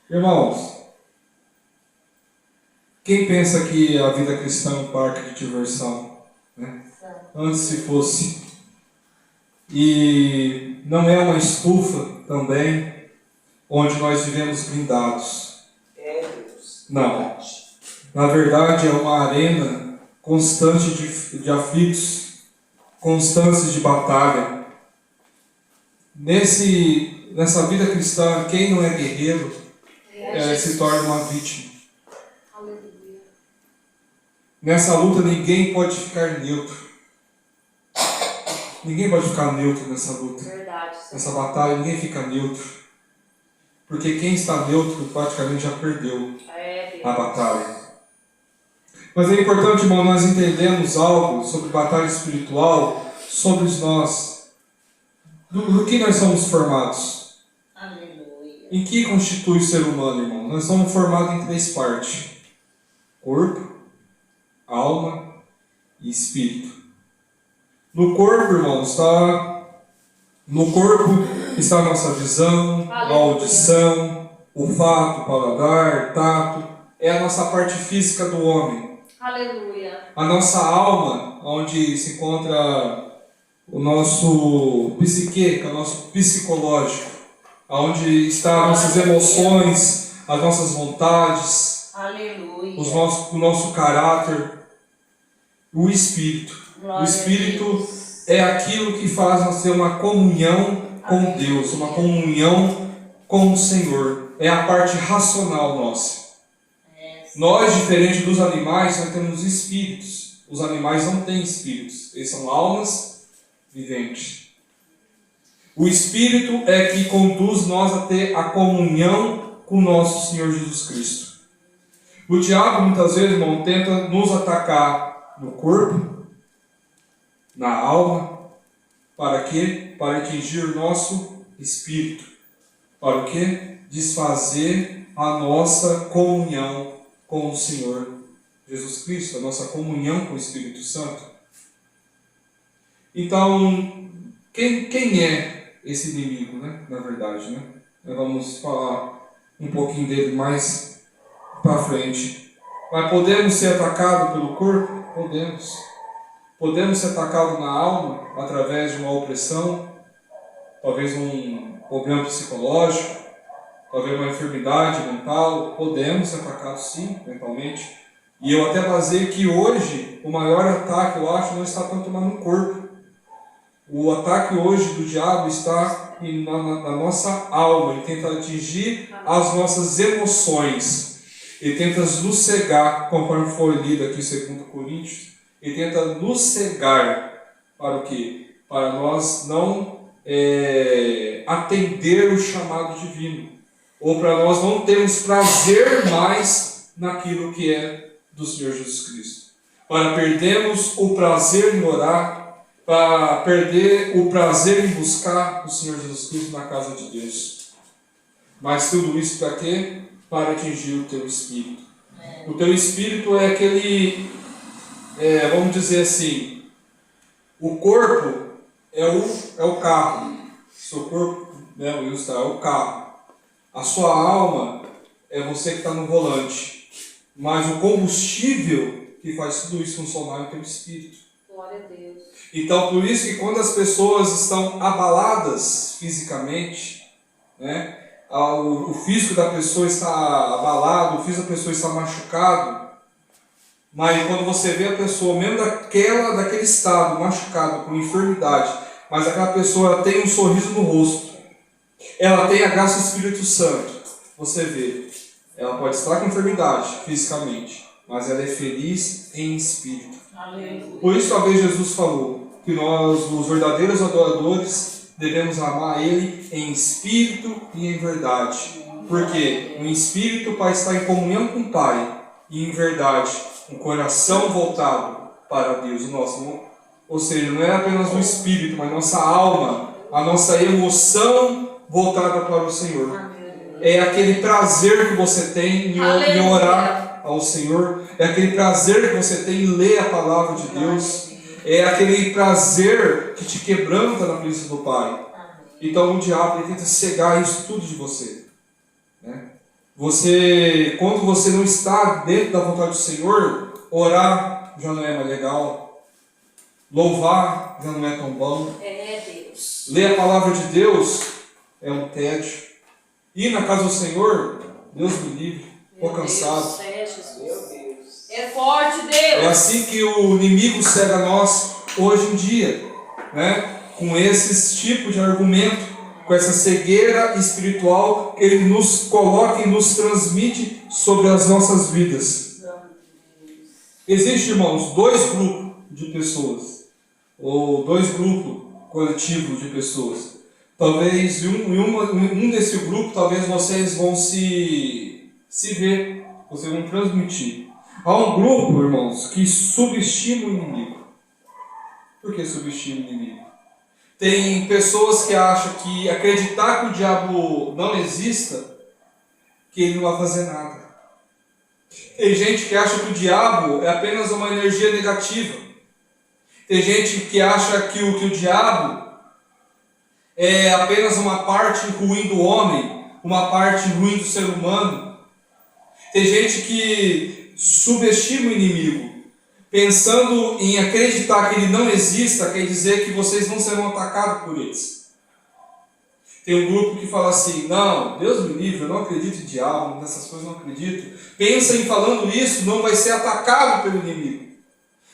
Irmãos, quem pensa que a vida cristã é um parque de diversão? Né? Antes se fosse. E não é uma estufa também, onde nós vivemos blindados. Não. Na verdade é uma arena constante de aflitos, constante de batalha. Nessa vida cristã, quem não é guerreiro se torna uma vítima. Nessa luta ninguém pode ficar neutro. Ninguém pode ficar neutro nessa luta. Nessa batalha ninguém fica neutro. Porque quem está neutro praticamente já perdeu a batalha. Mas é importante, irmão, nós entendermos algo sobre batalha espiritual, sobre nós. Do que nós somos formados? Aleluia. Em que constitui o ser humano, irmão? Nós somos formados em 3 partes: corpo, alma e espírito. No corpo, irmão, está a nossa visão, a audição, o olfato, paladar, tato. É a nossa parte física do homem. Aleluia. A nossa alma, onde se encontra o nosso psique, o nosso psicológico, onde estão as nossas emoções, as nossas vontades, aleluia, o nosso caráter. O espírito. Glória o espírito é aquilo que faz nós ter uma comunhão com Deus, uma comunhão com o Senhor. É a parte racional nossa. Nós, diferente dos animais, nós temos espíritos. Os animais não têm espíritos, eles são almas viventes. O espírito é que conduz nós a ter a comunhão com o nosso Senhor Jesus Cristo. O diabo, muitas vezes, irmão, tenta nos atacar no corpo, na alma. Para quê? Para atingir o nosso espírito. Para o quê? Desfazer a nossa comunhão com o Senhor Jesus Cristo, a nossa comunhão com o Espírito Santo. Então, quem é esse inimigo, né? Na verdade, né? Nós vamos falar um pouquinho dele mais para frente. Mas podemos ser atacados pelo corpo? Podemos. Podemos ser atacados na alma através de uma opressão, talvez um problema psicológico, talvez uma enfermidade mental. Podemos ser atacados sim, mentalmente. E eu até baseio que hoje o maior ataque, eu acho, não está tanto mais no corpo. O ataque hoje do diabo está na nossa alma. Ele tenta atingir as nossas emoções. Ele tenta nos cegar, conforme foi lido aqui em 2 Coríntios. Ele tenta nos cegar para o quê? Para nós não atender o chamado divino. Ou para nós não termos prazer mais naquilo que é do Senhor Jesus Cristo. Para perdermos o prazer em orar, para perder o prazer em buscar o Senhor Jesus Cristo na casa de Deus. Mas tudo isso para quê? Para atingir o teu espírito. O teu espírito é aquele, vamos dizer assim, o corpo é o carro. Seu corpo, né, é o carro. A sua alma é você que está no volante. Mas o combustível que faz tudo isso funcionar é o teu espírito. Glória a Deus. Então, por isso que quando as pessoas estão abaladas fisicamente, né, o físico da pessoa está abalado, o físico da pessoa está machucado, mas quando você vê a pessoa, mesmo daquele estado, machucado, com enfermidade, mas aquela pessoa ela tem um sorriso no rosto, ela tem a graça do Espírito Santo, você vê, ela pode estar com enfermidade fisicamente, mas ela é feliz em espírito. Aleluia. Por isso, talvez Jesus falou que nós, os verdadeiros adoradores, devemos amar Ele em espírito e em verdade. Porque no espírito para estar em comunhão com o Pai, e em verdade, um coração voltado para Deus, o nosso. Ou seja, não é apenas o espírito, mas nossa alma, a nossa emoção voltada para o Senhor. É aquele prazer que você tem em orar ao Senhor, é aquele prazer que você tem em ler a palavra de Deus, é aquele prazer que te quebranta na presença do Pai. Então o diabo ele tenta cegar isso tudo de você, né? Quando você não está dentro da vontade do Senhor, orar já não é mais legal. Louvar já não é tão bom. Deus. Ler a palavra de Deus é um tédio. Ir na casa do Senhor, Deus me livre, estou cansado. Deus, Jesus. É forte, Deus. É assim que o inimigo cega nós hoje em dia, né? Com esses tipos de argumento, com essa cegueira espiritual que ele nos coloca e nos transmite sobre as nossas vidas. Existem, irmãos, dois grupos de pessoas, ou dois grupos coletivos de pessoas. Talvez um desse grupo, talvez vocês vão se ver, vocês vão transmitir. Há um grupo, irmãos, que subestima o inimigo. Por que subestima o inimigo? Tem pessoas que acham que acreditar que o diabo não exista, que ele não vai fazer nada. Tem gente que acha que o diabo é apenas uma energia negativa. Tem gente que acha que o diabo é apenas uma parte ruim do homem, uma parte ruim do ser humano. Tem gente que subestima o inimigo, pensando em acreditar que ele não exista, quer dizer que vocês não serão atacados por eles. Tem um grupo que fala assim, não, Deus me livre, eu não acredito em diabo, nessas coisas eu não acredito. Pensa em falando isso, não vai ser atacado pelo inimigo.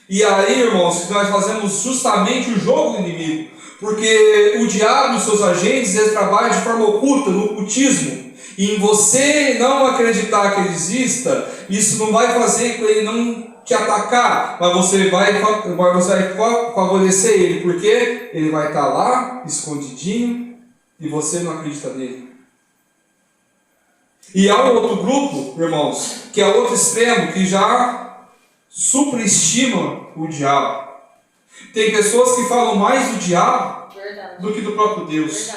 E aí, irmãos, nós fazemos justamente o jogo do inimigo, porque o diabo e seus agentes, eles trabalham de forma oculta, no ocultismo. E em você não acreditar que ele exista, isso não vai fazer com ele não te atacar, mas você vai favorecer ele, porque ele vai estar lá, escondidinho, e você não acredita nele. E há um outro grupo, irmãos, que é outro extremo, que já superestima o diabo. Tem pessoas que falam mais do diabo do que do próprio Deus.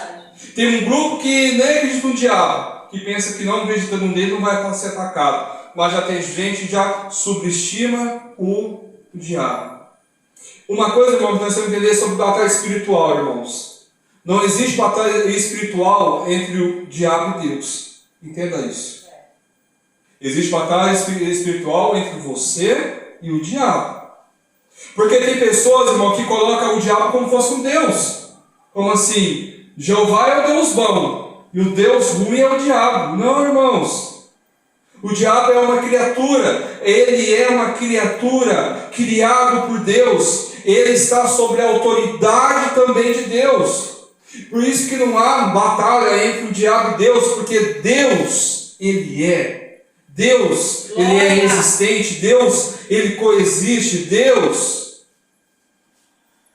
Tem um grupo que nem acredita no diabo, que pensa que não acreditando nele não vai ser atacado. Mas já tem gente que já subestima o diabo. Uma coisa, irmãos, nós temos que entender sobre batalha espiritual, irmãos. Não existe batalha espiritual entre o diabo e Deus. Entenda isso. Existe batalha espiritual entre você e o diabo. Porque tem pessoas, irmão, que colocam o diabo como fosse um Deus. Como assim? Jeová é o Deus bom e o Deus ruim é o diabo. Não, irmãos. O diabo é uma criatura. Ele é uma criatura criado por Deus. Ele está sob a autoridade também de Deus. Por isso que não há batalha entre o diabo e Deus, porque Deus, Ele é. Deus, Ele é existente. Deus, Ele coexiste. Deus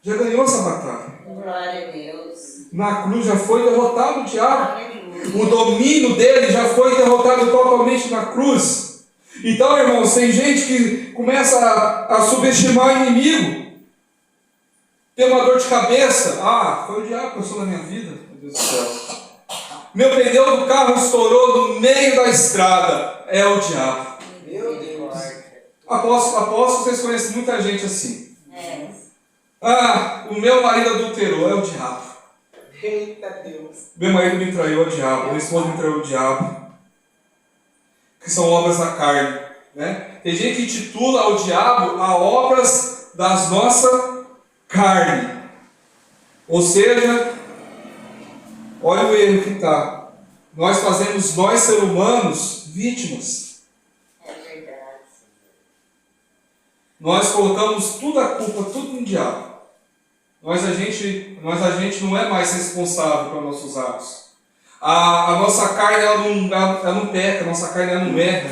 já ganhou essa batalha. Glória a Deus. Na cruz já foi derrotado o diabo. Aleluia. O domínio dele já foi derrotado totalmente na cruz. Então, irmãos, tem gente que começa a subestimar o inimigo. Tem uma dor de cabeça. Ah, foi o diabo que passou na minha vida. Meu Deus do céu. Meu pneu do carro estourou no meio da estrada. É o diabo. Meu Deus. Aposto que vocês conhecem muita gente assim. É. Ah, o meu marido adulterou. É o diabo. Eita Deus. Meu marido me traiu, é o diabo. Meu esposo me traiu, é o diabo. Que são obras da carne, né? Tem gente que intitula o diabo a obras das nossas carne. Ou seja, olha o erro que está. Nós fazemos, nós seres humanos, vítimas. É verdade. Nós colocamos toda a culpa, tudo no diabo. Nós a gente não é mais responsável pelos nossos atos. A nossa carne ela não peca, a nossa carne ela não erra.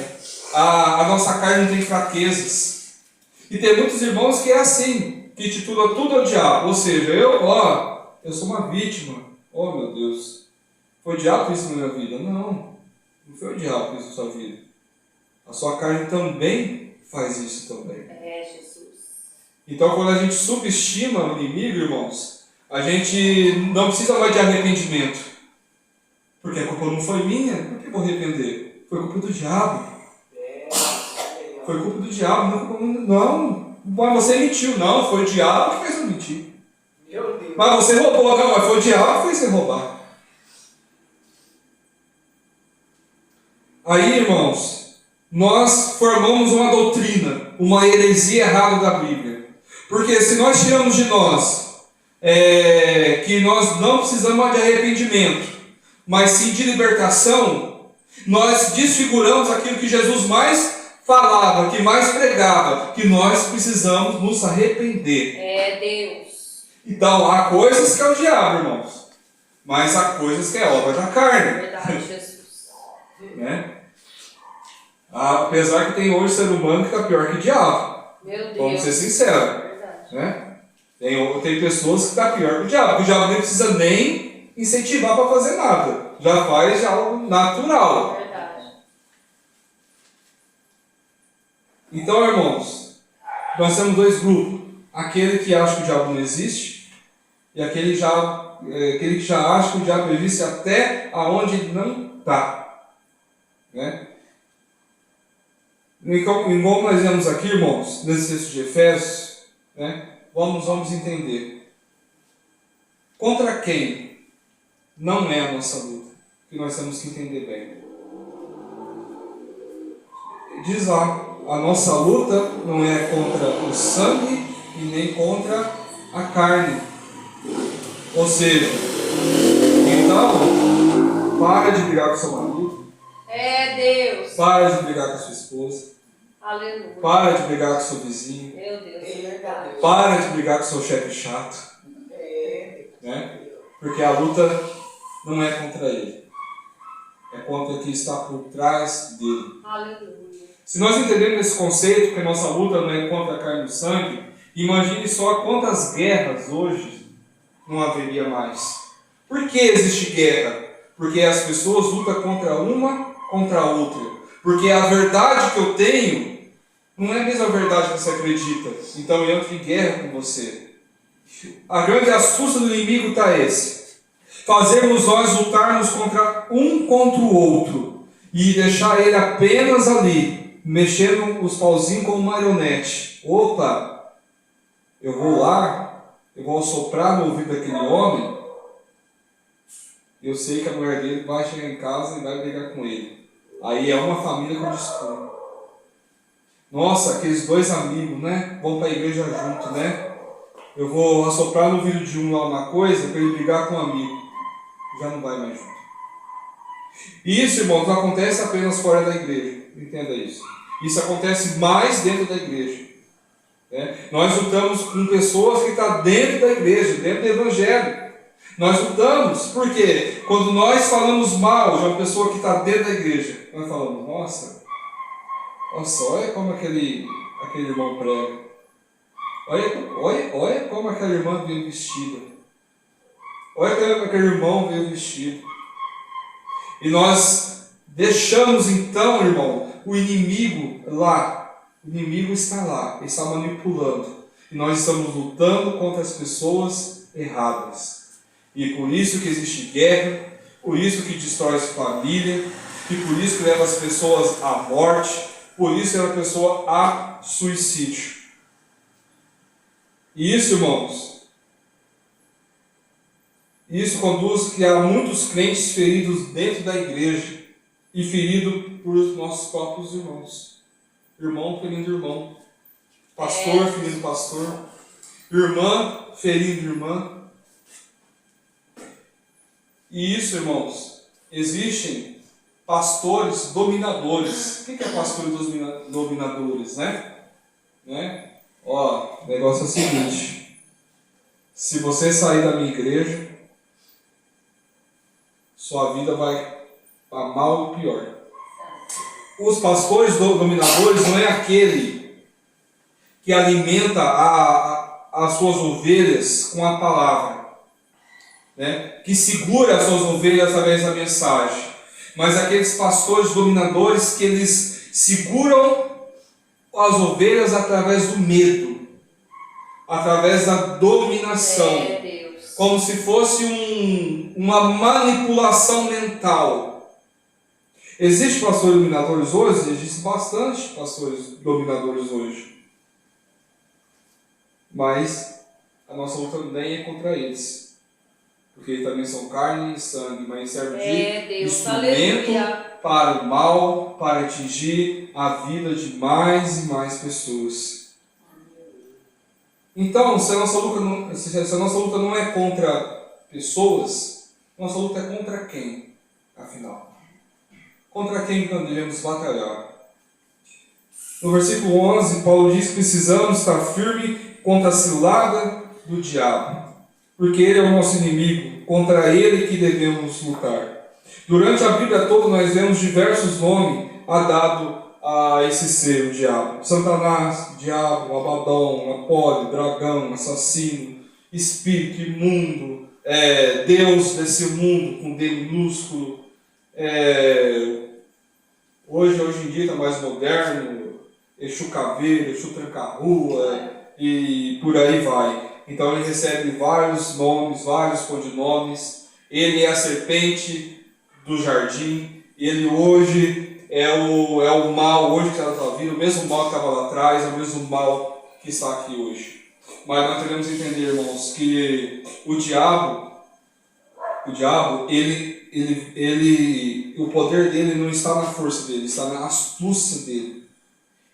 A nossa carne não tem fraquezas. E tem muitos irmãos que é assim, que titula tudo ao diabo. Ou seja, eu sou uma vítima. Oh meu Deus, foi o diabo que fez isso na minha vida? Não foi o diabo que fez isso na sua vida. A sua carne também faz isso também. É, Jesus. Então, quando a gente subestima o inimigo, irmãos, a gente não precisa mais de arrependimento. Porque a culpa não foi minha, por que eu vou arrepender? Foi culpa do diabo. Foi culpa do diabo, não. Mas você mentiu, não, foi o diabo que fez eu mentir. Meu Deus. Mas você roubou, não, mas foi o diabo que fez você roubar. Aí, irmãos, nós formamos uma doutrina, uma heresia errada da Bíblia. Porque se nós tiramos de nós que nós não precisamos de arrependimento, mas sim de libertação, nós desfiguramos aquilo que Jesus mais falava, que mais pregava, que nós precisamos nos arrepender. É Deus. Então, há coisas que é o diabo, irmãos, mas há coisas que é obra da carne. Verdade, Jesus. Né? Apesar que tem hoje ser humano que está pior que o diabo. Meu Deus. Vamos ser sinceros. Verdade. Né? Tem pessoas que estão pior que o diabo. Porque o diabo nem precisa nem incentivar para fazer nada. Já faz algo natural. Verdade. Então, irmãos, nós temos dois grupos. Aquele que acha que o diabo não existe e aquele que já acha que o diabo existe até aonde ele não está. Né? Igual nós vemos aqui, irmãos, nesse texto de Efésios, né? Vamos entender. Contra quem não é a nossa luta, que nós temos que entender bem. Diz lá, a nossa luta não é contra o sangue e nem contra a carne. Ou seja, então, para de brigar com seu marido. É Deus. Para de brigar com a sua esposa. Aleluia. Para de brigar com seu vizinho. Meu Deus, é verdade. Para de brigar com seu chefe chato. Né? Porque a luta não é contra ele. É contra o que está por trás dele. Aleluia. Se nós entendermos esse conceito, que a nossa luta não é contra a carne e o sangue, imagine só quantas guerras hoje não haveria mais. Por que existe guerra? Porque as pessoas lutam contra uma contra a outra. Porque a verdade que eu tenho não é a mesma verdade que você acredita. Então eu entro em guerra com você. A grande astúcia do inimigo está esse. Fazermos nós lutarmos contra o outro. E deixar ele apenas ali, mexendo os pauzinhos como marionete. Opa, eu vou lá, eu vou soprar no ouvido daquele homem. Eu sei que a mulher dele vai chegar em casa e vai brigar com ele. Aí é uma família com destino. Nossa, aqueles dois amigos, né? Vão para a igreja junto, né? Eu vou assoprar no ouvido de um lá uma coisa para ele brigar com um amigo. Já não vai mais junto. Isso, irmãos, não acontece apenas fora da igreja. Entenda isso. Isso acontece mais dentro da igreja. Né? Nós lutamos com pessoas que estão dentro da igreja, dentro do evangelho. Nós lutamos, porque quando nós falamos mal de uma pessoa que está dentro da igreja, nós falamos, nossa, olha como aquele irmão prega. Olha como aquela irmã veio vestida. Olha como aquele irmão veio vestido. E nós deixamos então, irmão, o inimigo lá. O inimigo está lá, ele está manipulando. E nós estamos lutando contra as pessoas erradas. E por isso que existe guerra, por isso que destrói a família, e por isso que leva as pessoas à morte, por isso que leva a pessoa a suicídio. E isso, irmãos, isso conduz que há muitos crentes feridos dentro da igreja e feridos por nossos próprios irmãos. Irmão ferindo irmão, pastor ferindo pastor, irmã ferindo irmã. E isso, irmãos, existem pastores dominadores. O que é pastores dominadores, né? Ó, o negócio é o seguinte. Se você sair da minha igreja, sua vida vai para mal e pior. Os pastores dominadores não é aquele que alimenta as suas ovelhas com a palavra. Né? Que segura as suas ovelhas através da mensagem, mas aqueles pastores dominadores que eles seguram as ovelhas através do medo, através da dominação, como se fosse uma manipulação mental. Existem pastores dominadores hoje? Existem bastante pastores dominadores hoje, mas a nossa luta nem é contra eles. Porque também são carne e sangue, mas serve de instrumento para o mal, para atingir a vida de mais e mais pessoas. Então, se a nossa luta não é contra pessoas, nossa luta é contra quem, afinal? Contra quem nós devemos batalhar? No versículo 11, Paulo diz que precisamos estar firme contra a cilada do diabo, porque ele é o nosso inimigo, contra ele que devemos lutar. Durante a Bíblia toda nós vemos diversos nomes dados a esse ser, o diabo. Satanás, diabo, Abaddon, Apolo, dragão, assassino, espírito imundo, Deus desse mundo com D minúsculo. Hoje em dia está mais moderno, Exu Caveira, Exu Tranca-Rua e por aí vai. Então ele recebe vários nomes, vários codinomes. Ele é a serpente do jardim. Ele hoje é o mal, hoje que ela está vindo, o mesmo mal que estava lá atrás, é o mesmo mal que está aqui hoje. Mas nós devemos entender, irmãos, que o diabo, o poder dele não está na força dele, está na astúcia dele.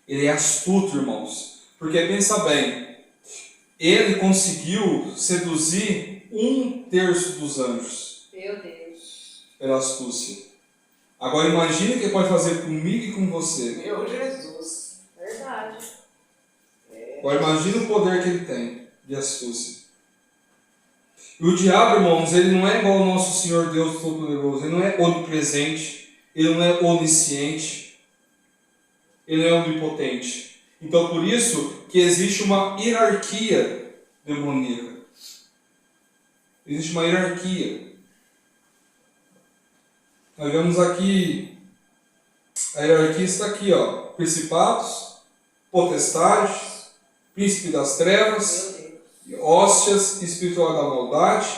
Ele é astuto, irmãos. Porque pensa bem, ele conseguiu seduzir 1/3 dos anjos. Meu Deus. Pela astúcia. Agora imagine o que ele pode fazer comigo e com você. Meu Jesus. Verdade. Agora imagine o poder que ele tem de astúcia. E o diabo, irmãos, ele não é igual ao nosso Senhor Deus Todo-Poderoso. Ele não é onipresente, ele não é onisciente, ele não é onipotente. Então por isso que existe uma hierarquia demoníaca. Existe uma hierarquia. Nós vemos aqui, a hierarquia está aqui, ó. Principados, potestades, príncipe das trevas, hóstias espiritual da maldade,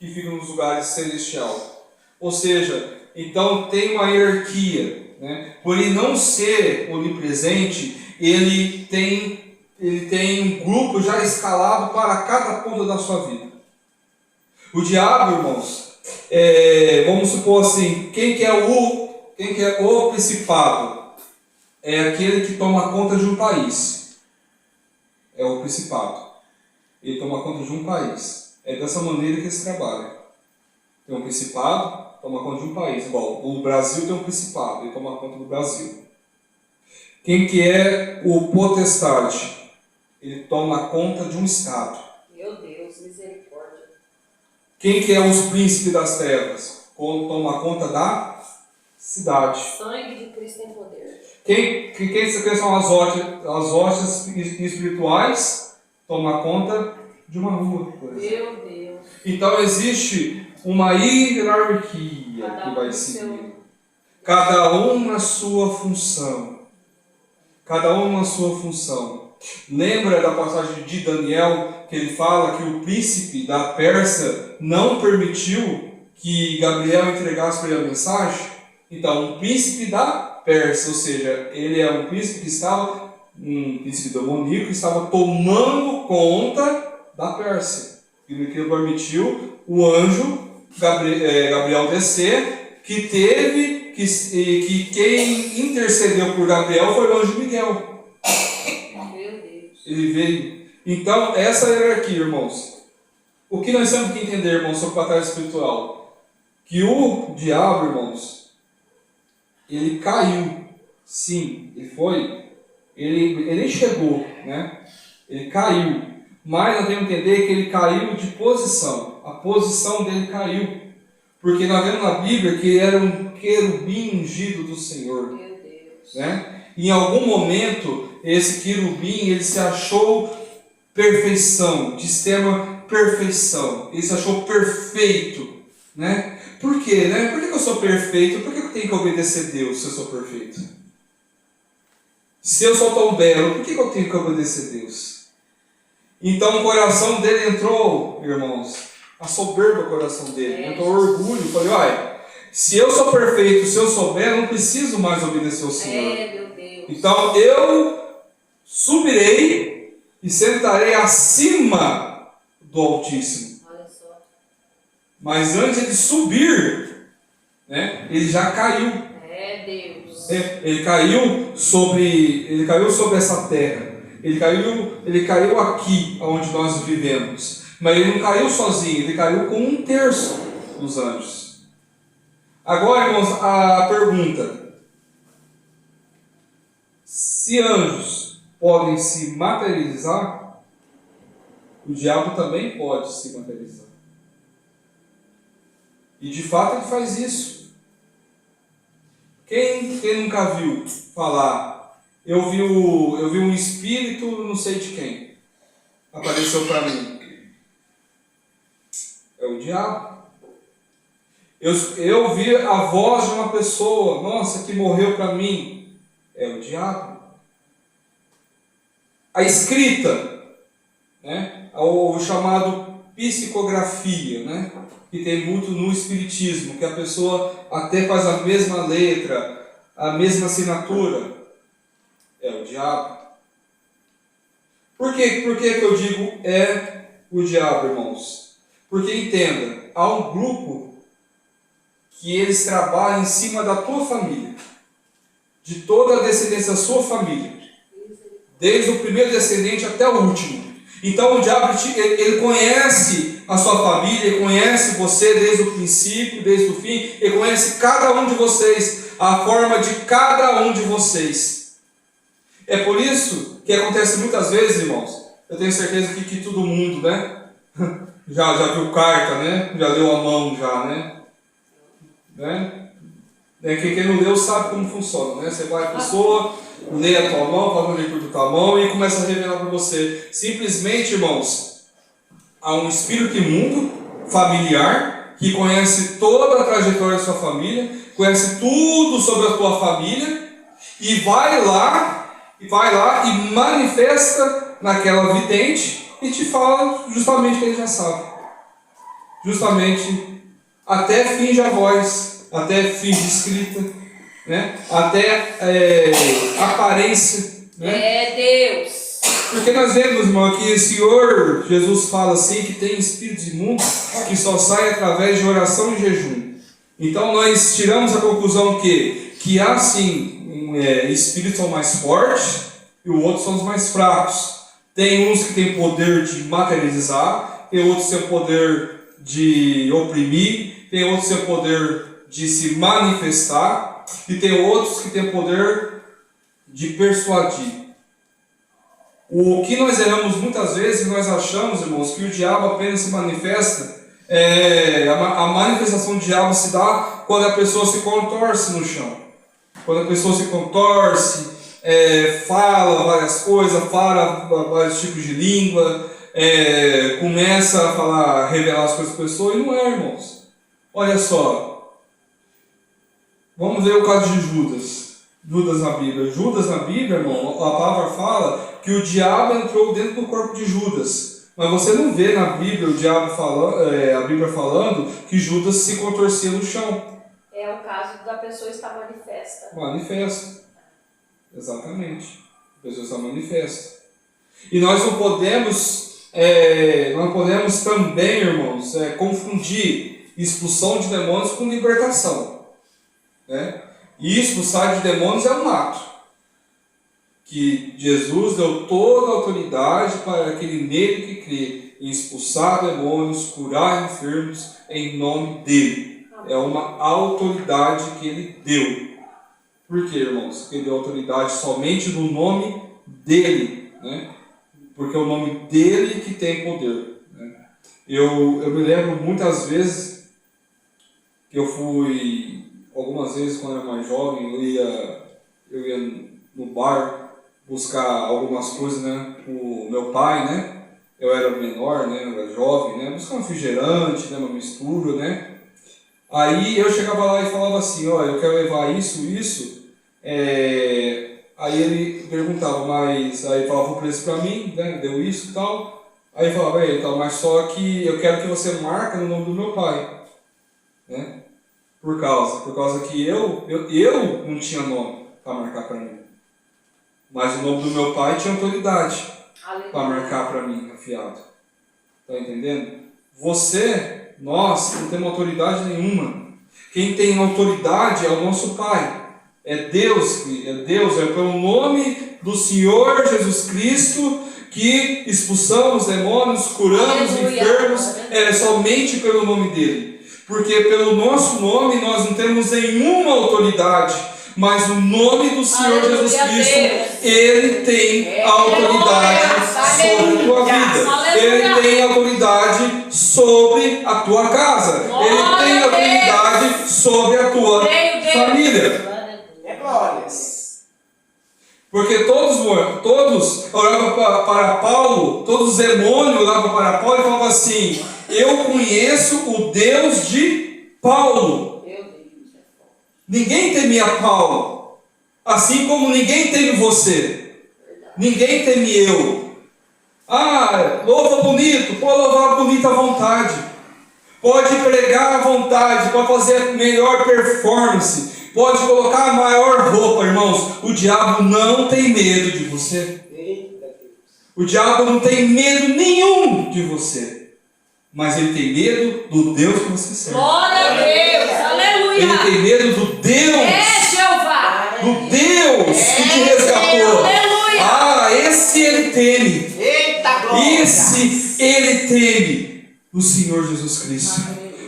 que ficam nos lugares celestiais. Ou seja, então tem uma hierarquia, né? Por ele não ser onipresente, ele tem um grupo já escalado para cada ponta da sua vida. O diabo, irmãos, vamos supor assim, quem que é o principado? É aquele que toma conta de um país. É o principado. Ele toma conta de um país. É dessa maneira que se trabalha. Tem um principado, toma conta de um país. Bom, o Brasil tem um principado, ele toma conta do Brasil. Quem que é o potestade? Ele toma conta de um estado. Meu Deus, misericórdia. Quem que é os príncipes das trevas? Toma conta da cidade. Sangue de Cristo tem poder. Quem são as hóstias espirituais? Toma conta de uma rua, por exemplo. Meu Deus. Então existe uma hierarquia que vai seguir. Cada um na sua função. Cada um na sua função. Lembra da passagem de Daniel, que ele fala que o príncipe da Pérsia não permitiu que Gabriel entregasse para ele a mensagem? Então, um príncipe da Pérsia, ou seja, ele é um príncipe que estava, um príncipe demoníaco, que estava tomando conta da Pérsia. E que permitiu o anjo Gabriel descer, que quem intercedeu por Gabriel foi o anjo Miguel. Meu Deus. Ele veio. Então, essa hierarquia, irmãos. O que nós temos que entender, irmãos, sobre batalha espiritual? Que o diabo, irmãos, ele caiu. Sim, ele nem chegou, né? Ele caiu. Mas nós temos que entender que ele caiu de posição. A posição dele caiu. Porque nós vemos na Bíblia que ele era um querubim ungido do Senhor. Meu Deus. Né? Em algum momento, esse querubim ele se achou perfeição, de extrema perfeição. Ele se achou perfeito. Né? Por quê? Né? Por que eu sou perfeito? Por que eu tenho que obedecer a Deus se eu sou perfeito? Se eu sou tão belo, por que eu tenho que obedecer a Deus? Então o coração dele entrou, irmãos, a soberba do coração dele, entrou orgulho. Falei, olha, se eu sou perfeito, se eu sou belo, eu não preciso mais obedecer ao Senhor. Meu Deus. Então eu subirei e sentarei acima do Altíssimo. Olha só. Mas antes de subir, né, ele já caiu. É Deus. Ele caiu sobre essa terra. Ele caiu aqui, onde nós vivemos. Mas ele não caiu sozinho, ele caiu com 1/3 dos anjos. Agora, irmãos, a pergunta: se anjos podem se materializar, o diabo também pode se materializar. E de fato ele faz isso. Quem nunca viu falar, eu vi um espírito não sei de quem, apareceu para mim? É o diabo. Eu vi a voz de uma pessoa, nossa, que morreu para mim. É o diabo. A escrita, né? O chamado psicografia, né? Que tem muito no espiritismo, que a pessoa até faz a mesma letra, a mesma assinatura. É o diabo. Por que eu digo é o diabo, irmãos? Porque entenda, há um grupo que eles trabalham em cima da tua família, de toda a descendência da sua família, desde o primeiro descendente até o último. Então o diabo, ele conhece a sua família, ele conhece você desde o princípio, desde o fim, ele conhece cada um de vocês, a forma de cada um de vocês. É por isso que acontece muitas vezes, irmãos, eu tenho certeza que todo mundo, né, já viu carta, né, já leu a mão, já, né? Quem não leu sabe como funciona, né? Você vai a pessoa, lê a tua mão, faz uma leitura da tua mão e começa a revelar para você. Simplesmente, irmãos, há um espírito imundo, familiar, que conhece toda a trajetória da sua família, conhece tudo sobre a tua família e vai lá e manifesta naquela vidente e te fala justamente o que ele já sabe. Justamente, até finge a voz, até finge escrita, né? Até aparência. Né? É Deus. Porque nós vemos, irmão, que o Senhor Jesus fala assim, que tem espíritos imundos que só saem através de oração e jejum. Então nós tiramos a conclusão que há sim espíritos são mais fortes e os outros são os mais fracos. Tem uns que têm poder de materializar, tem outros que têm poder de oprimir, tem outros que têm poder de se manifestar e tem outros que têm poder de persuadir. O que nós erramos muitas vezes, nós achamos, irmãos, que o diabo apenas se manifesta, a manifestação do diabo se dá quando a pessoa se contorce no chão. Quando a pessoa se contorce, fala várias coisas, fala vários tipos de língua, começa a falar, revelar as coisas para a pessoa, e não é, irmãos. Olha só, vamos ver o caso de Judas. Judas na Bíblia, irmão, a palavra fala que o diabo entrou dentro do corpo de Judas. Mas você não vê na Bíblia a Bíblia falando que Judas se contorcia no chão. É o caso da pessoa estar manifesta. Manifesta. Exatamente. A pessoa está manifesta. E nós não podemos também, irmãos, confundir expulsão de demônios com libertação. Né? E expulsar de demônios é um ato que Jesus deu toda a autoridade para aquele nele que crê em expulsar demônios, curar enfermos em nome dele. É uma autoridade que ele deu. Por quê, irmãos? Porque ele deu autoridade somente no nome dele, né? Porque é o nome dele que tem poder. Né? Eu me lembro muitas vezes que eu fui... Algumas vezes, quando eu era mais jovem, eu ia no bar buscar algumas coisas, né, com o meu pai, né? Eu era menor, né? Eu era jovem, né? Buscar um refrigerante, né? Uma mistura, né? Aí eu chegava lá e falava assim, ó, eu quero levar isso. Aí ele perguntava, mas... Aí falava o preço pra mim, né? Deu isso e tal. Aí ele falava, então, mas só que eu quero que você marque no nome do meu pai, né? Por causa que eu não tinha nome para marcar para mim. Mas o nome do meu pai tinha autoridade para marcar para mim, afiado. Está entendendo? Nós não temos autoridade nenhuma. Quem tem autoridade é o nosso pai. É Deus, é pelo nome do Senhor Jesus Cristo que expulsamos demônios, curamos enfermos, é somente pelo nome dele. Porque pelo nosso nome nós não temos nenhuma autoridade, mas o nome do Senhor Jesus Cristo, ele tem autoridade sobre a tua vida. Ele tem autoridade sobre a tua casa. Ele tem autoridade sobre a tua família. Glórias. Porque todos olhavam para Paulo, todos os demônios olhavam para Paulo e falavam assim: eu conheço o Deus de Paulo. Ninguém temia Paulo, assim como ninguém teme você. Ninguém teme eu. Louva bonito, pode louvar bonito à vontade, pode pregar à vontade, pode fazer a melhor performance, pode colocar a maior roupa, irmãos. O diabo não tem medo de você. O diabo não tem medo nenhum de você. Mas ele tem medo do Deus que você serve. Glória a Deus, aleluia. Ele tem medo do Deus. Jeová. Do Deus que te resgatou. Aleluia. Esse ele teme. Eita glória. Esse ele teme. O Senhor Jesus Cristo.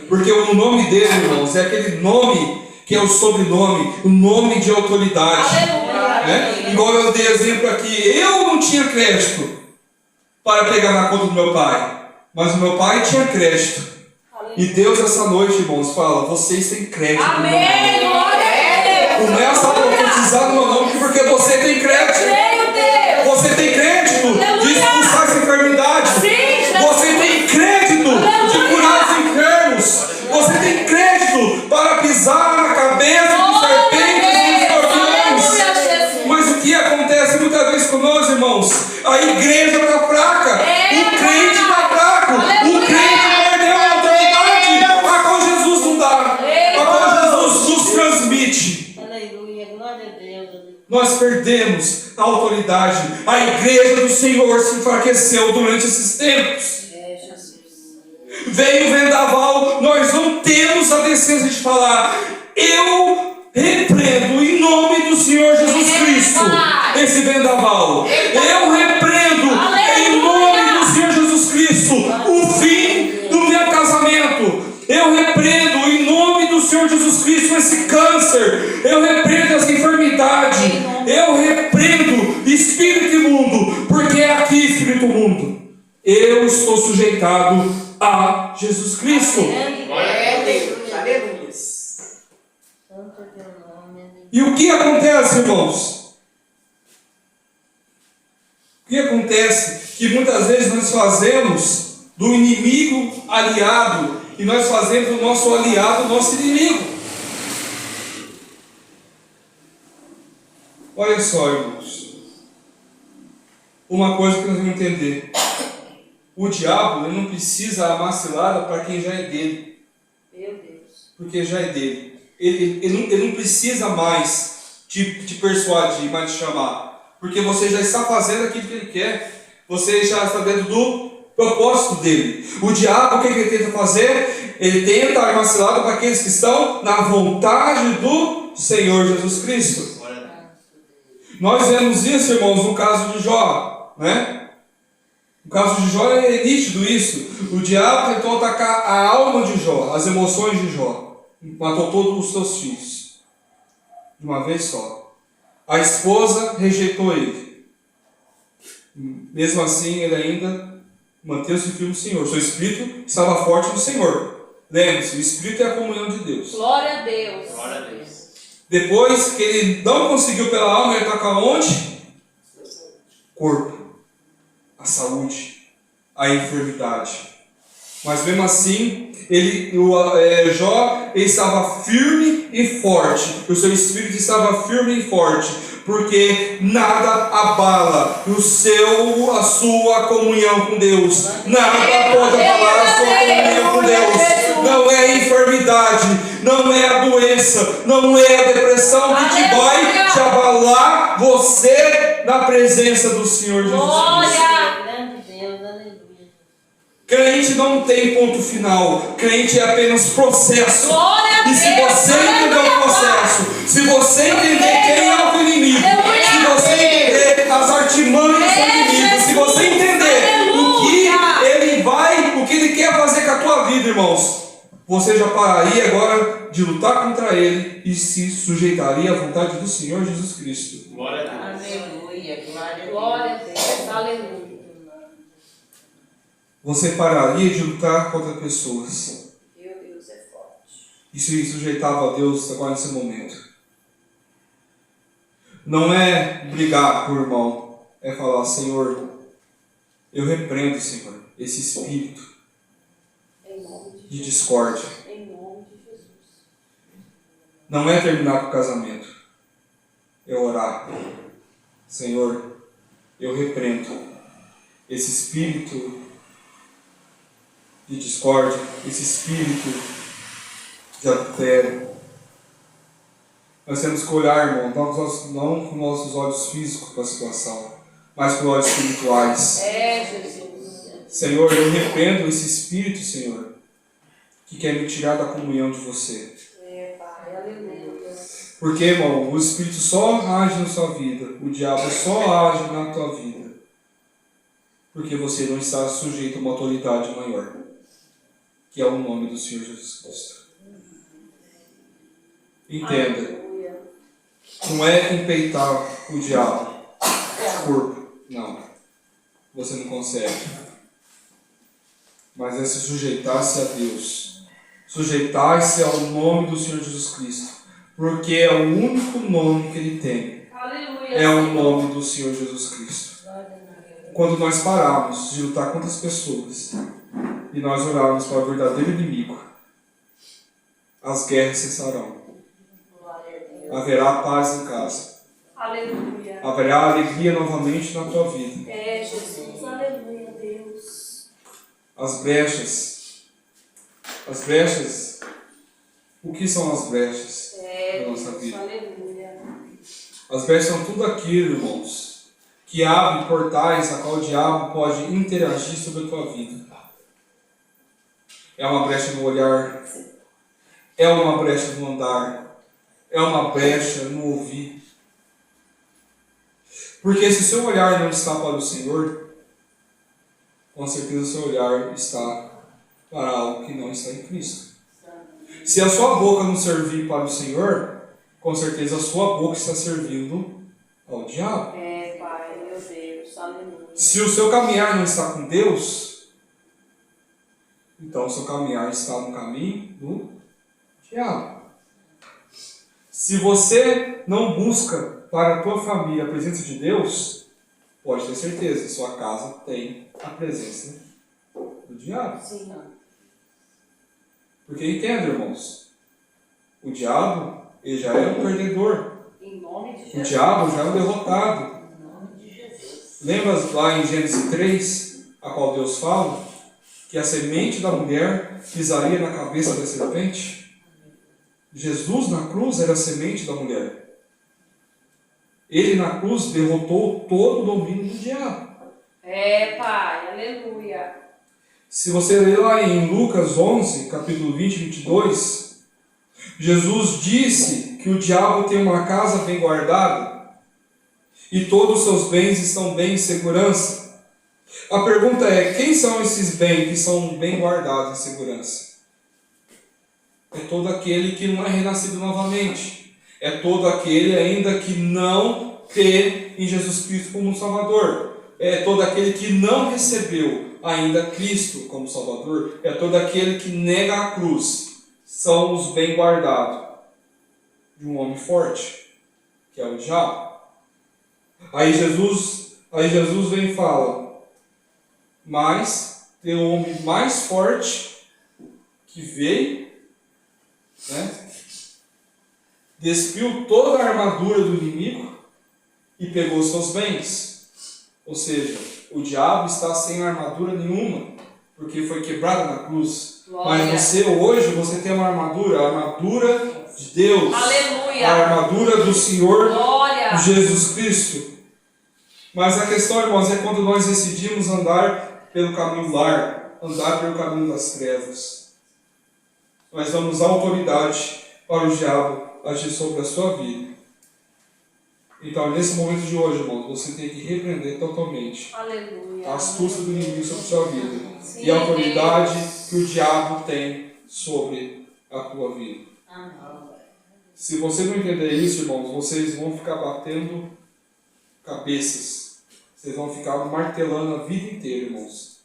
Porque o nome dele, irmãos, é aquele nome que é o sobrenome, o nome de autoridade. Né? Igual eu dei exemplo aqui, eu não tinha crédito para pegar na conta do meu pai, mas o meu pai tinha crédito. E Deus essa noite, irmãos, fala: vocês têm crédito. Amém. Começa a profetizar no meu nome, porque você tem crédito. Você tem crédito de expulsar essa enfermidade. Você tem crédito de curar os enfermos. Você tem crédito para pisar na cabeça de serpentes e escorpiões. Mas o que acontece muitas vezes com nós, irmãos? A igreja está fraca. O crente está fraco. O crente perdeu a autoridade. Mas com Jesus não dá. Mas com Jesus nos transmite. Aleluia, glória a Deus. Nós perdemos a autoridade. A igreja do Senhor se enfraqueceu durante esses tempos. Veio o vendaval, nós não temos a decência de falar: eu repreendo em nome do Senhor Jesus Cristo esse vendaval. Eu repreendo em nome do Senhor Jesus Cristo o fim do meu casamento. Eu repreendo em nome do Senhor Jesus Cristo esse câncer. Eu repreendo essa enfermidade. Eu repreendo espírito imundo, porque é aqui espírito imundo. Eu estou sujeitado a Jesus Cristo. Aleluia. E o que acontece, irmãos? O que acontece? Que muitas vezes nós fazemos do inimigo aliado, e nós fazemos do nosso aliado o nosso inimigo. Olha só, irmãos, uma coisa que nós vamos entender: o diabo, ele não precisa a macilada para quem já é dele. Meu Deus. Porque já é dele. Ele não precisa mais te persuadir, mais te chamar. Porque você já está fazendo aquilo que ele quer. Você já está dentro do propósito dele. O diabo, o que ele tenta fazer? Ele tenta a macilada para aqueles que estão na vontade do Senhor Jesus Cristo. Nós vemos isso, irmãos, no caso de Jó, né? No caso de Jó é nítido isso. O diabo tentou atacar a alma de Jó, as emoções de Jó. Matou todos os seus filhos de uma vez só. A esposa rejeitou ele. Mesmo assim, ele ainda manteve-se firme no Senhor. Seu espírito estava forte no Senhor. Lembre-se, o espírito é a comunhão de Deus. Glória a Deus. Glória a Deus. Depois que ele não conseguiu pela alma, ele ataca onde? Corpo, a saúde, a enfermidade. Mas mesmo assim, Jó estava firme e forte. O seu espírito estava firme e forte, porque nada abala a sua comunhão com Deus. Nada pode abalar a sua comunhão com Deus. Não é a enfermidade, não é a doença, não é a depressão que te vai te abalar você na presença do Senhor Jesus Cristo. Grande Deus, aleluia. Crente não tem ponto final. Crente é apenas processo. Glória a E se Deus. você entender o processo, se você entender quem é o inimigo, se você entender as artimanhas do inimigo, se você entender o que ele quer fazer com a tua vida, irmãos, você já pararia agora de lutar contra ele e se sujeitaria à vontade do Senhor Jesus Cristo. Glória a Deus. Aleluia. Glória a Deus. Aleluia. Você pararia de lutar contra pessoas Meu Deus, é forte. e se sujeitava a Deus agora nesse momento. Não é brigar com o irmão, é falar: Senhor, eu repreendo, Senhor, esse espírito Em nome de de Jesus. discórdia. Em nome de Jesus. Não é terminar com o casamento, é orar: Senhor, eu repreendo esse espírito de discórdia, esse espírito de adultério. Nós temos que olhar, irmão, não com nossos olhos físicos para a situação, mas com olhos espirituais. É, Jesus. Senhor, eu repreendo esse espírito, Senhor, que quer me tirar da comunhão de você. É, Pai. Aleluia. Porque, irmão, o espírito só age na sua vida, o diabo só age na tua vida, porque você não está sujeito a uma autoridade maior, que é o nome do Senhor Jesus Cristo. Entenda, Aleluia. não é empeitar o diabo, o corpo, não. Você não consegue. Mas é se sujeitar-se a Deus, sujeitar-se ao nome do Senhor Jesus Cristo, porque é o único nome que Ele tem, Aleluia. é o nome do Senhor Jesus Cristo. Quando nós pararmos de lutar contra as pessoas e nós orarmos para o verdadeiro inimigo, as guerras cessarão. Haverá paz em casa. Aleluia. Haverá alegria novamente na tua vida. É, Jesus. Aleluia, Deus. As brechas, o que são as brechas É, da nossa Deus. vida? Aleluia. As brechas são tudo aquilo, irmãos, que abre portais a qual o diabo pode interagir sobre a tua vida. É uma brecha no olhar, é uma brecha no andar, é uma brecha no ouvir. Porque se o seu olhar não está para o Senhor, com certeza o seu olhar está para algo que não está em Cristo. Se a sua boca não servir para o Senhor, com certeza a sua boca está servindo ao diabo. É, Pai, meu Deus. Aleluia. Se o seu caminhar não está com Deus, então o seu caminhar está no caminho do diabo. Se você não busca para a tua família a presença de Deus, pode ter certeza, sua casa tem a presença do diabo. Sim. Porque entenda, irmãos, o diabo, ele já é um perdedor. Em nome de O Jesus. diabo já é um derrotado. Em nome de Jesus. Lembra lá em Gênesis 3, a qual Deus fala que a semente da mulher pisaria na cabeça da serpente? Jesus na cruz era a semente da mulher. Ele na cruz derrotou todo o domínio do diabo. É, Pai. Aleluia. Se você ler lá em Lucas 11, capítulo 20 e 22, Jesus disse que o diabo tem uma casa bem guardada e todos os seus bens estão bem em segurança. A pergunta é: quem são esses bens que são bem guardados em segurança? É todo aquele que não é renascido novamente. É todo aquele ainda que não crê em Jesus Cristo como Salvador. É todo aquele que não recebeu ainda Cristo como Salvador. É todo aquele que nega a cruz. São os bem guardados de um homem forte, que é o diabo. Aí Jesus vem e fala: mas tem um homem mais forte que veio, né, despiu toda a armadura do inimigo e pegou os seus bens. Ou seja, o diabo está sem armadura nenhuma, porque foi quebrado na cruz. Glória. Mas você tem uma armadura, a armadura de Deus, Aleluia. a armadura do Senhor Glória. Jesus Cristo. Mas a questão, irmãos, é quando nós decidimos andar pelo caminho largo. andar pelo caminho das trevas. Nós vamos dar autoridade para o diabo agir sobre a sua vida. Então, nesse momento de hoje, irmãos, você tem que repreender totalmente Aleluia. a astúcia do inimigo sobre a sua vida. Sim, E a autoridade Deus. que o diabo tem sobre a tua vida. Se você não entender isso, irmãos, vocês vão ficar batendo cabeças. Vocês vão ficar martelando a vida inteira, irmãos.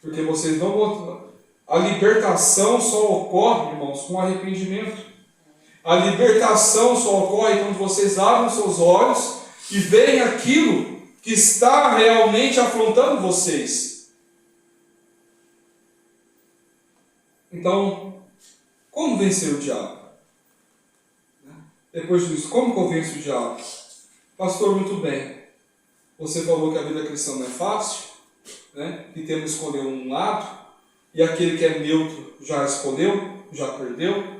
Porque vocês não vão... A libertação só ocorre, irmãos, com arrependimento. A libertação só ocorre quando vocês abrem seus olhos e veem aquilo que está realmente afrontando vocês. Então, como vencer o diabo? Depois disso, como que eu venço o diabo? Pastor, muito bem. Você falou que a vida cristã não é fácil, né? Que temos que escolher um lado, e aquele que é neutro já escolheu, já perdeu.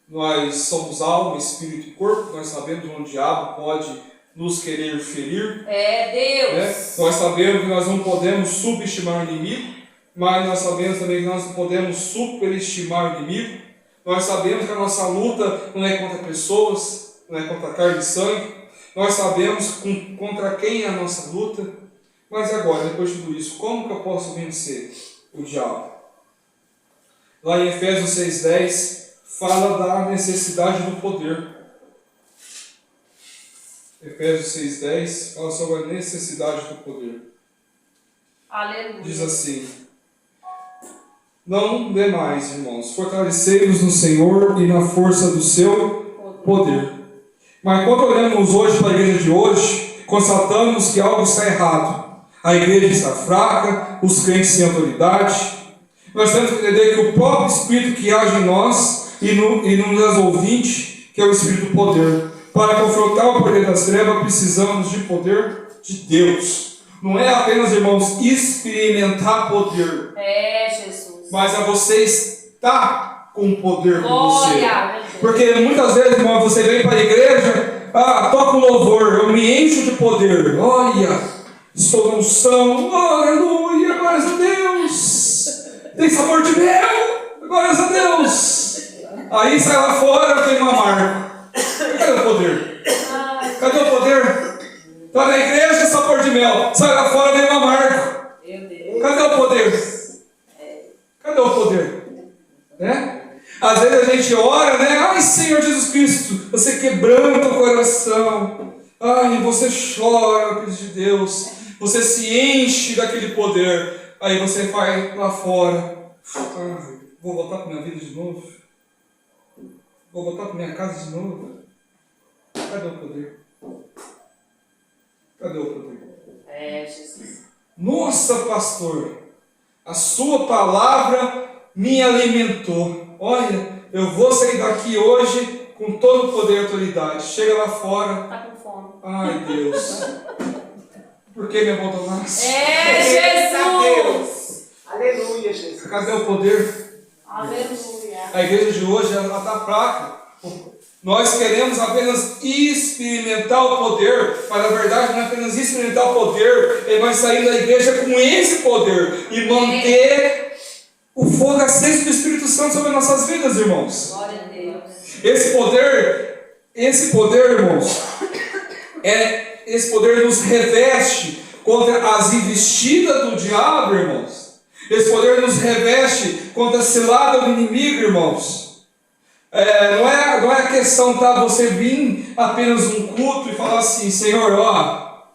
Nós somos alma, espírito e corpo, nós sabemos onde o diabo pode nos querer ferir. É Deus. Né? Nós sabemos que nós não podemos subestimar o inimigo, mas nós sabemos também que nós não podemos superestimar o inimigo. Nós sabemos que a nossa luta não é contra pessoas, não é contra carne e sangue. Nós sabemos contra quem é a nossa luta. Mas agora, depois de tudo isso, como que eu posso vencer o diabo? Lá em Efésios 6,10, fala da necessidade do poder. Efésios 6,10 fala sobre a necessidade do poder. Aleluia. Diz assim: não demais, irmãos, fortalecei-vos no Senhor e na força do seu poder. Mas quando olhamos hoje para a igreja de hoje, constatamos que algo está errado. A igreja está fraca, os crentes sem autoridade. Nós temos que entender que o próprio Espírito que age em nós e nos ouvintes, que é o Espírito do poder. Para confrontar o poder das trevas, precisamos de poder de Deus. Não é apenas, irmãos, experimentar poder. É, Jesus. Mas é você estar com o poder com você. Glória. Porque muitas vezes, irmão, você vem para a igreja, toca o louvor, eu me encho de poder. Olha, estou na unção, aleluia, glórias a Deus. Tem sabor de mel, glórias a Deus. Aí sai lá fora, tem uma marca. Cadê o poder? Cadê o poder? Está na igreja, sabor de mel. Sai lá fora, tem uma marca. Meu Deus. Cadê o poder? Cadê o poder? Né? Às vezes a gente ora, né? Ai, Senhor Jesus Cristo, você quebranta o coração. Ai, você chora, Cristo de Deus. Você se enche daquele poder. Aí você vai lá fora. Ai, vou voltar para minha vida de novo. Vou voltar para minha casa de novo. Cadê o poder? Cadê o poder? É, Jesus. Nossa, pastor, a sua palavra me alimentou. Olha, eu vou sair daqui hoje com todo o poder e autoridade. Chega lá fora. Tá com fome. Ai, Deus. Por que me abandonaste? É, Jesus. Aleluia, Jesus. Cadê o poder? Aleluia. A igreja de hoje, ela está fraca. Nós queremos apenas experimentar o poder, mas na verdade não é apenas experimentar o poder, é nós sair da igreja com esse poder e manter o fogo aceso do Espírito Santo sobre nossas vidas, irmãos. Glória a Deus. Esse poder, irmãos, esse poder nos reveste contra as investidas do diabo, irmãos. Esse poder nos reveste contra a cilada do inimigo, irmãos. Não é a questão, tá, você vir apenas um culto e falar assim: Senhor, ó,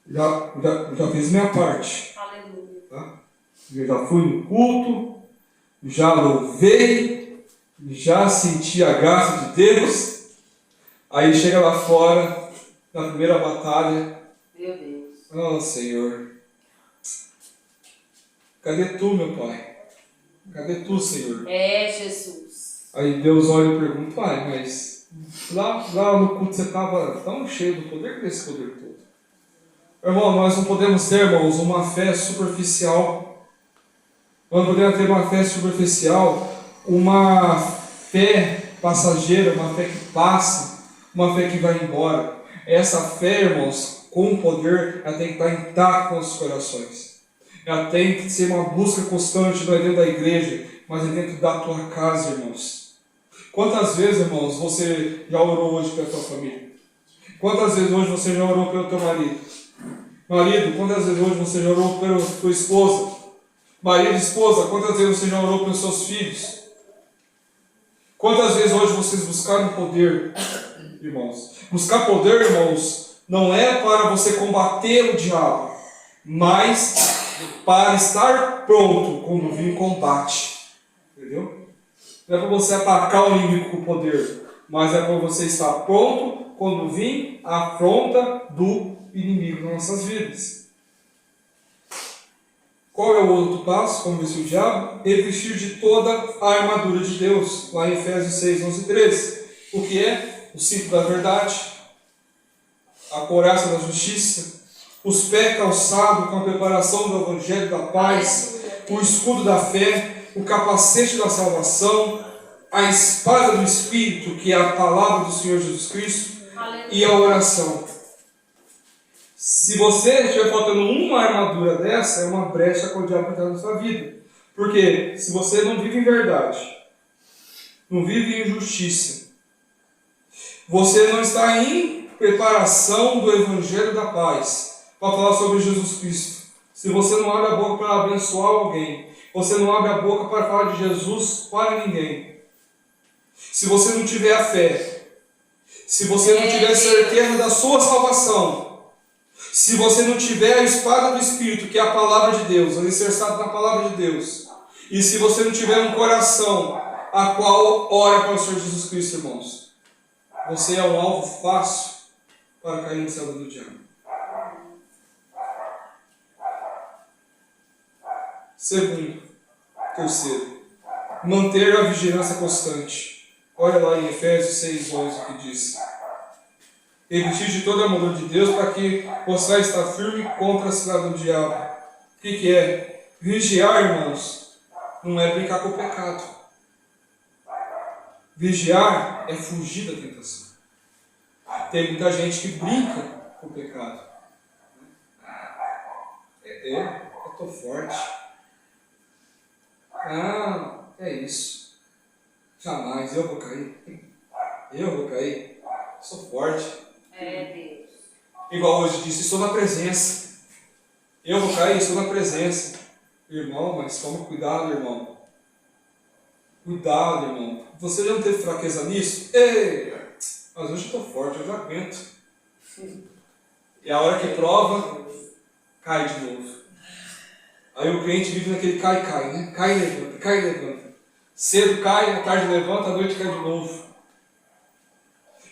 já fiz minha parte. Aleluia. Tá? Eu já fui no culto, já louvei, já senti a graça de Deus. Aí chega lá fora, na primeira batalha, Meu Deus. oh Senhor, cadê tu, meu Pai? Cadê tu, Senhor? É, Jesus. Aí Deus olha e pergunta: pai, mas lá no culto você estava tão cheio do poder, desse poder todo. Irmão, nós não podemos ter, irmãos, uma fé superficial. Nós não podemos ter uma fé superficial, uma fé passageira, uma fé que passa, uma fé que vai embora. Essa fé, irmãos, com poder, ela tem que estar intacta com os corações. Ela tem que ser uma busca constante, não é dentro da igreja, mas é dentro da tua casa, irmãos. Quantas vezes, irmãos, você já orou hoje pela tua família? Quantas vezes hoje você já orou pelo teu marido? Marido, quantas vezes hoje você já orou pela tua esposa? Marido, esposa, quantas vezes você já orou pelos seus filhos? Quantas vezes hoje vocês buscaram poder, irmãos? Buscar poder, irmãos, não é para você combater o diabo, mas para estar pronto quando vir combate. Entendeu? Não é para você atacar o inimigo com poder, mas é para você estar pronto quando vir a afronta do inimigo nas nossas vidas. Qual é o outro passo? Como disse o diabo? Revestir de toda a armadura de Deus. Lá em Efésios 6, 11 e 13. O que é? O cinto da verdade, a couraça da justiça, os pés calçados com a preparação do evangelho da paz, o escudo da fé, o capacete da salvação, a espada do Espírito, que é a palavra do Senhor Jesus Cristo, e a oração. Se você estiver faltando uma armadura dessa, é uma brecha que o diabo está na sua vida. Porque se você não vive em verdade, não vive em justiça, você não está em preparação do Evangelho da Paz, para falar sobre Jesus Cristo. Se você não abre a boca para abençoar alguém, você não abre a boca para falar de Jesus para ninguém. Se você não tiver a fé, se você não tiver certeza da sua salvação, se você não tiver a espada do Espírito, que é a palavra de Deus, alicerçado na palavra de Deus, e se você não tiver um coração a qual ora para o Senhor Jesus Cristo, irmãos, você é um alvo fácil para cair no céu do diabo. Segundo, terceiro, manter a vigilância constante. Olha lá em Efésios 6, 11 o que diz. Revestir de toda a armadura de Deus para que possa estar firme contra a cilada do diabo. O que é? Vigiar, irmãos, não é brincar com o pecado. Vigiar é fugir da tentação. Tem muita gente que brinca com o pecado. Eu estou forte. Ah, é isso. Jamais, eu vou cair. Eu vou cair. Sou forte. É Deus. Igual hoje disse, estou na presença. Eu vou cair, estou na presença. Irmão, mas toma cuidado, irmão. Cuidado, irmão. Você já não teve fraqueza nisso? Ei, mas hoje eu estou forte, eu já aguento. E a hora que prova, cai de novo. Aí o crente vive naquele cai, né? Cai e levanta. Cedo cai, à tarde levanta, à noite cai de novo.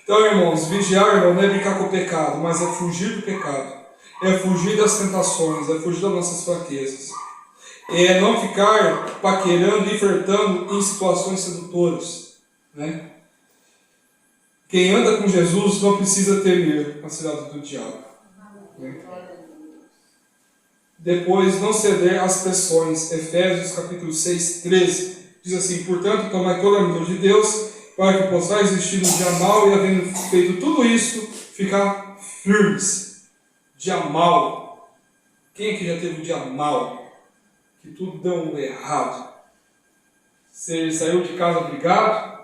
Então, irmãos, vigiar, irmão, não é brincar com o pecado, mas é fugir do pecado. É fugir das tentações, é fugir das nossas fraquezas. É não ficar paquerando e flertando em situações sedutoras. Né? Quem anda com Jesus não precisa temer a cilada do diabo. Né? Depois, não ceder às pressões. Efésios capítulo 6, 13. Diz assim: portanto, tomai toda a armadura de Deus, para que possais resistir no dia mal, e havendo feito tudo isso, ficar firmes. Dia mal. Quem aqui já teve um dia mal? Que tudo deu errado. Você saiu de casa brigado,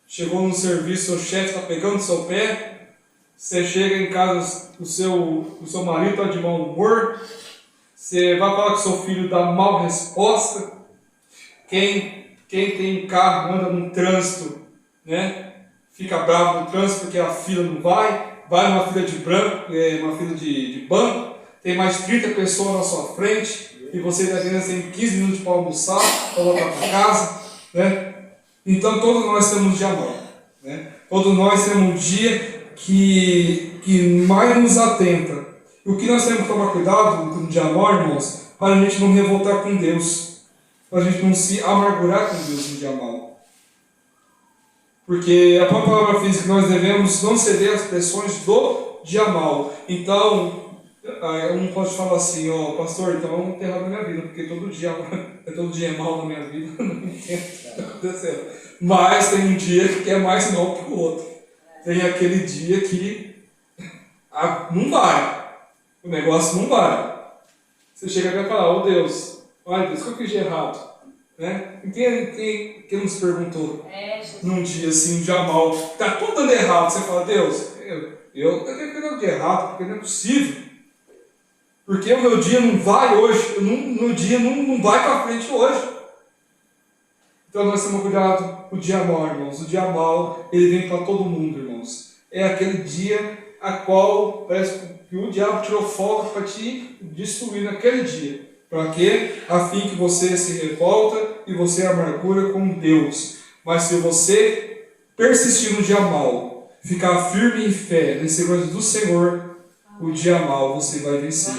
chegou no serviço, seu chefe está pegando no seu pé, você chega em casa, o seu marido está de mau humor, você vai falar que seu filho dá mal resposta. Quem tem carro, anda no trânsito, né? Fica bravo no trânsito porque a fila não vai numa fila de banco, tem mais 30 pessoas na sua frente, e você ainda tem 15 minutos para almoçar, para voltar para casa, né? Então todos nós temos um dia mau, né? Todos nós temos um dia que mais nos atenta. E o que nós temos que tomar cuidado no dia mau, irmãos, para a gente não revoltar com Deus, para a gente não se amargurar com Deus no dia mau. Porque a própria palavra diz que nós devemos não ceder às pressões do dia mau. Então, um pode falar assim: ó, pastor, então vamos ter errado na minha vida, porque todo dia é mal na minha vida. Não entendo o que está acontecendo. Mas tem um dia que é mais mal que o outro. Tem aquele dia que não vai. O negócio não vai. Você chega até falar, ô Deus, olha Deus, o que eu fiz de errado? Né? E quem nos perguntou num dia assim, um dia mal, tá tudo dando errado, você fala, Deus, eu tenho nada de errado, porque não é possível. Porque o meu dia não vai hoje, meu dia não vai para frente hoje. Então nós temos cuidado com o dia mal, irmãos. O dia mal, ele vem para todo mundo, irmãos. É aquele dia a qual parece que o diabo tirou folga para te destruir naquele dia. Para quê? A fim que você se revolta e você amargura com Deus. Mas se você persistir no dia mal, ficar firme em fé, em segurança do Senhor, o dia mal você vai vencer.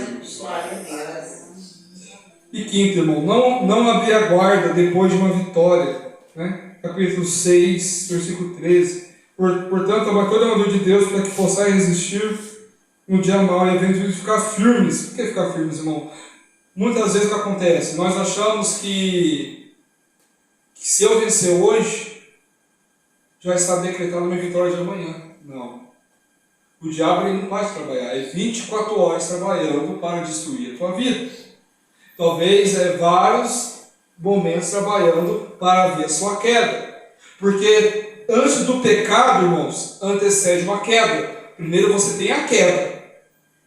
E quinto, irmão, não abrir a guarda depois de uma vitória. Né? Capítulo 6, versículo 13. Portanto, a toda a armadura de Deus para que possais resistir no dia mal e eventualmente ficar firmes. Por que ficar firmes, irmão? Muitas vezes o que acontece? Nós achamos que se eu vencer hoje, já está decretado a minha vitória de amanhã. Não. O diabo ele não vai trabalhar. É 24 horas trabalhando para destruir a tua vida. Talvez vários momentos trabalhando para ver a sua queda. Porque antes do pecado, irmãos, antecede uma queda. Primeiro você tem a queda,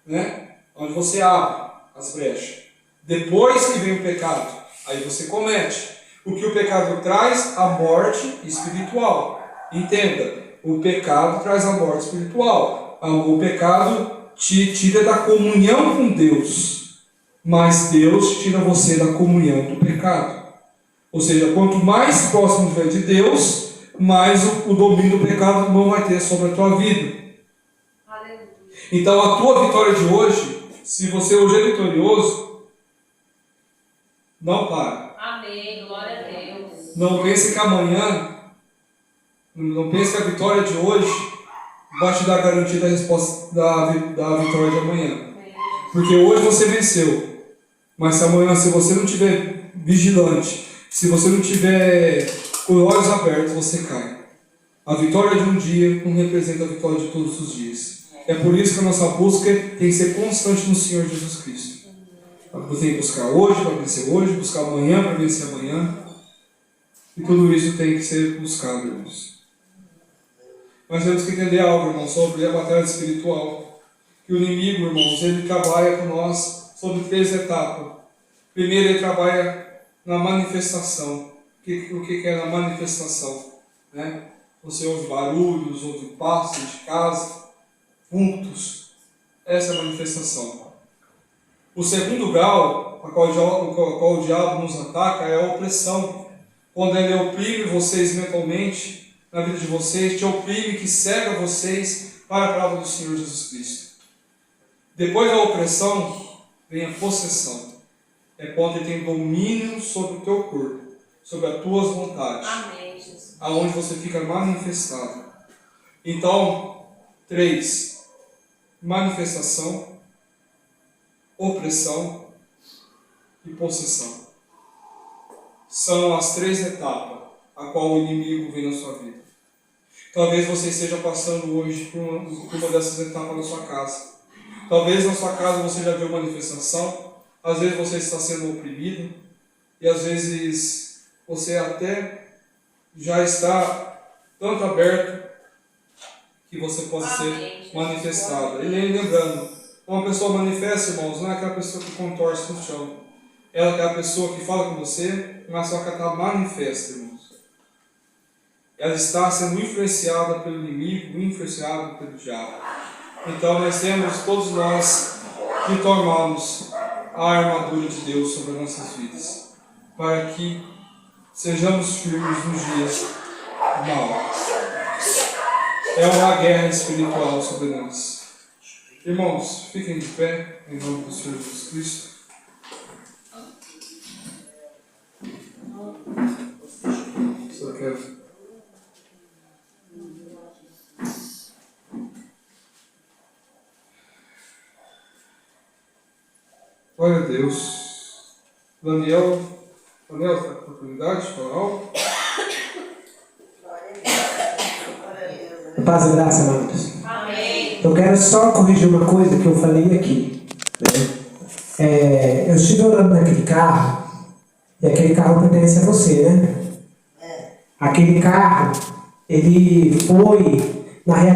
né? Onde você abre as brechas. Depois que vem o pecado, aí você comete. O que o pecado traz? A morte espiritual. Entenda, o pecado traz a morte espiritual. O pecado te tira da comunhão com Deus, mas Deus tira você da comunhão do pecado. Ou seja, quanto mais próximo estiver de Deus, mais o domínio do pecado não vai ter sobre a tua vida. Aleluia. Então a tua vitória de hoje, se você hoje é vitorioso, não para. Amém. Glória a Deus. Não pense que amanhã, não pense que a vitória de hoje vai te dar a garantia da resposta da vitória de amanhã. Porque hoje você venceu. Mas se amanhã, se você não estiver vigilante, se você não tiver com os olhos abertos, você cai. A vitória de um dia não representa a vitória de todos os dias. É por isso que a nossa busca tem que ser constante no Senhor Jesus Cristo. Você tem que buscar hoje para vencer hoje, buscar amanhã para vencer amanhã. E tudo isso tem que ser buscado, irmãos. Mas temos que entender algo, irmãos, sobre a batalha espiritual. Que o inimigo, irmãos, ele trabalha com nós sobre 3 etapas. Primeiro, ele trabalha na manifestação. O que é na manifestação? Né? Você ouve barulhos, ouve passos de casa, vultos. Essa é a manifestação. O segundo grau, a qual o diabo nos ataca, é a opressão. Quando ele oprime vocês mentalmente, na vida de vocês, te oprime, que cega vocês para a palavra do Senhor Jesus Cristo. Depois da opressão, vem a possessão. É quando ele tem domínio sobre o teu corpo, sobre as tuas vontades. Amém, Jesus. Aonde você fica manifestado. Então, 3. Manifestação, opressão e possessão. São as 3 etapas a qual o inimigo vem na sua vida. Talvez você esteja passando hoje por uma dessas etapas na sua casa. Talvez na sua casa você já viu manifestação. Às vezes você está sendo oprimido. E às vezes você até já está tanto aberto que você pode ser manifestado. E lembrando, uma pessoa manifesta, irmãos, não é aquela pessoa que contorce no chão. Ela é aquela pessoa que fala com você, mas só que ela está manifesta, irmãos. Ela está sendo influenciada pelo inimigo, influenciada pelo diabo. Então nós temos, todos nós, que tomarmos a armadura de Deus sobre as nossas vidas, para que sejamos firmes nos dias maus. É uma guerra espiritual sobre nós. Irmãos, fiquem de pé, em nome do Senhor Jesus Cristo. Só quero... Glória a Deus. Daniel, está com a oportunidade de falar algo? Paz e graça, amados. Amém. Eu quero só corrigir uma coisa que eu falei aqui. Né? eu estive orando naquele carro, e aquele carro pertence a você, né? Aquele carro, ele foi, na realidade,